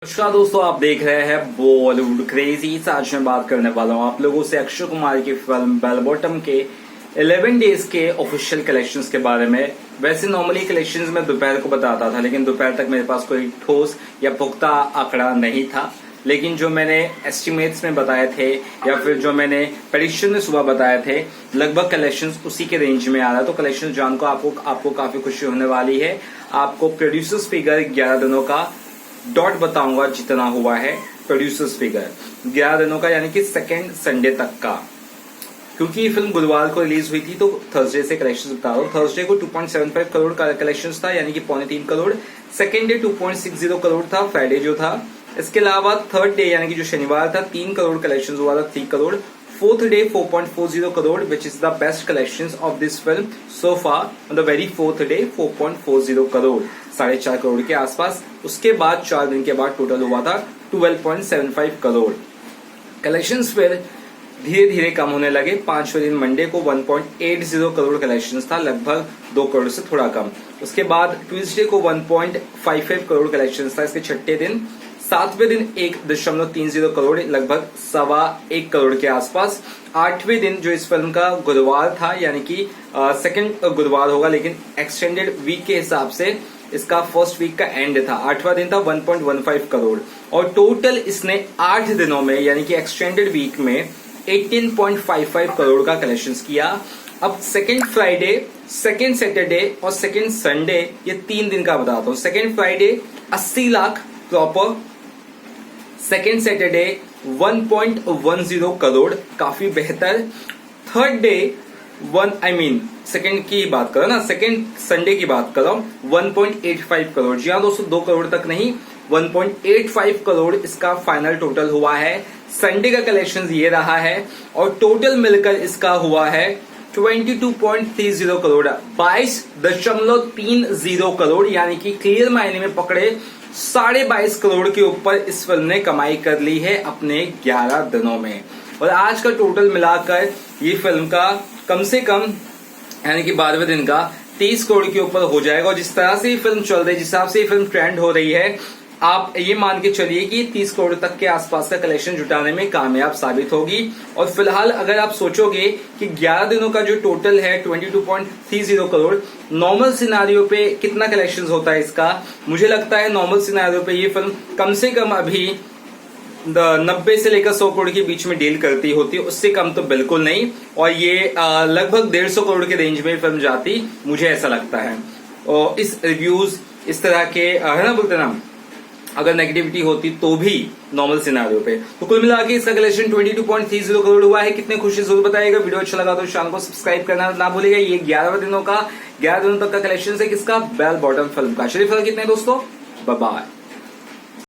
नमस्कार दोस्तों, आप देख रहे हैं बॉलीवुड क्रेजी। आज मैं बात करने वाला हूं आप लोगों से अक्षय कुमार की फिल्म बेल बॉटम के 11 डेज के ऑफिशियल कलेक्शंस के बारे में। वैसे नॉर्मली कलेक्शंस में दोपहर को बताता था, लेकिन दोपहर तक मेरे पास कोई ठोस या पुख्ता आंकड़ा नहीं था। लेकिन जो मैंने एस्टिमेट्स में बताए थे या फिर जो मैंने प्रेडिक्शन में सुबह बताए थे, लगभग कलेक्शंस उसी के रेंज में आ रहा है। तो कलेक्शंस जानकर आपको काफी खुशी होने वाली है। आपको प्रोड्यूसर्स फिगर 11 दिनों का डॉट बताऊंगा जितना हुआ है प्रोड्यूसर्स फिगर 11 दिनों का, यानी कि सेकेंड संडे तक का। क्योंकि ये फिल्म गुरुवार को रिलीज हुई थी तो थर्सडे से कलेक्शन बता रहा हूँ। थर्सडे को 2.75 करोड़ का कलेक्शन था, यानी कि 3.25 करोड़। सेकेंड डे 2.60 करोड़ था, फ्राइडे जो था। इसके अलावा थर्ड डे यानी कि जो शनिवार था 3 करोड़ कलेक्शन हुआ था, 3 crore. Fourth day 4.40 crore, which is the best collection of this film so far. On the very fourth day 4.40 crore, 4.5 crore के आसपास। उसके बाद 4 दिन के बाद टोटल हुआ था 12.75 करोड़। कलेक्शंस फिर धीरे धीरे कम होने लगे। 5वें दिन मंडे को 1.80 करोड़ कलेक्शंस था, लगभग 2 करोड़ से थोड़ा कम। उसके बाद ट्यूसडे को 1.55 करोड़ कलेक्शंस था, इसके छठे दिन। 7वें दिन 1.30 करोड़, लगभग 1.25 करोड़ के आसपास। 8वें दिन जो इस फिल्म का गुरुवार था, यानी कि सेकंड गुरुवार होगा, लेकिन एक्सटेंडेड वीक के हिसाब से इसका फर्स्ट वीक का एंड था। 8वां दिन था 1.15 करोड़। और टोटल इसने 8 दिनों में, यानी कि एक्सटेंडेड वीक में 18.55 करोड़ का कलेक्शंस किया। अब सेकेंड फ्राइडे, सेकेंड सैटरडे और सेकेंड संडे, ये 3 दिन का बताता हूं। Second Friday 80 lakh proper, second Saturday 1.10 crore, काफी बेहतर। थर्ड डे सेकेंड की बात करो ना, सेकेंड संडे की बात करो, 1.85 करोड़। जी हाँ दोस्तों, 2 करोड़ तक नहीं, 1.85 करोड़ इसका फाइनल टोटल हुआ है। संडे का कलेक्शन ये रहा है और टोटल मिलकर इसका हुआ है 22.30 करोड़, 22.30 करोड़, यानी कि क्लियर मायने में पकड़े 22.5 करोड़ के ऊपर इस फिल्म ने कमाई कर ली है अपने 11 दिनों में। और आज का टोटल मिलाकर ये फिल्म का कम से कम, यानी कि 12वें दिन का 30 करोड़ के ऊपर हो जाएगा। और जिस तरह से ये फिल्म चल रही है, जिस हिसाब से ये फिल्म ट्रेंड हो रही है, आप ये मान के चलिए कि 30 करोड़ तक के आसपास का कलेक्शन जुटाने में कामयाब साबित होगी। और फिलहाल अगर आप सोचोगे कि 11 दिनों का जो टोटल है 22.30 करोड़, नॉर्मल सिनारियो पे कितना कलेक्शन होता है इसका, मुझे लगता है नॉर्मल सिनारियो पे ये फिल्म कम से कम अभी 90 से लेकर 100 करोड़ के बीच में डील करती होती, उससे कम तो बिल्कुल नहीं। और ये लगभग 150 करोड़ के रेंज में फिल्म जाती, मुझे ऐसा लगता है। और इस रिव्यूज इस तरह के है ना, बोलते ना, अगर नेगेटिविटी होती तो भी नॉर्मल सिनारियो पे। तो कुल मिला के इसका कलेक्शन 22.30 करोड़ हुआ है। कितने खुशी जरूर बताइएगा। वीडियो अच्छा लगा तो चैनल को सब्सक्राइब करना ना भूलिएगा। ये 11 दिनों तक का कलेक्शन है किसका, बेल बॉटम फिल्म का। चलिए फिर कितने दोस्तों, बाय बाय।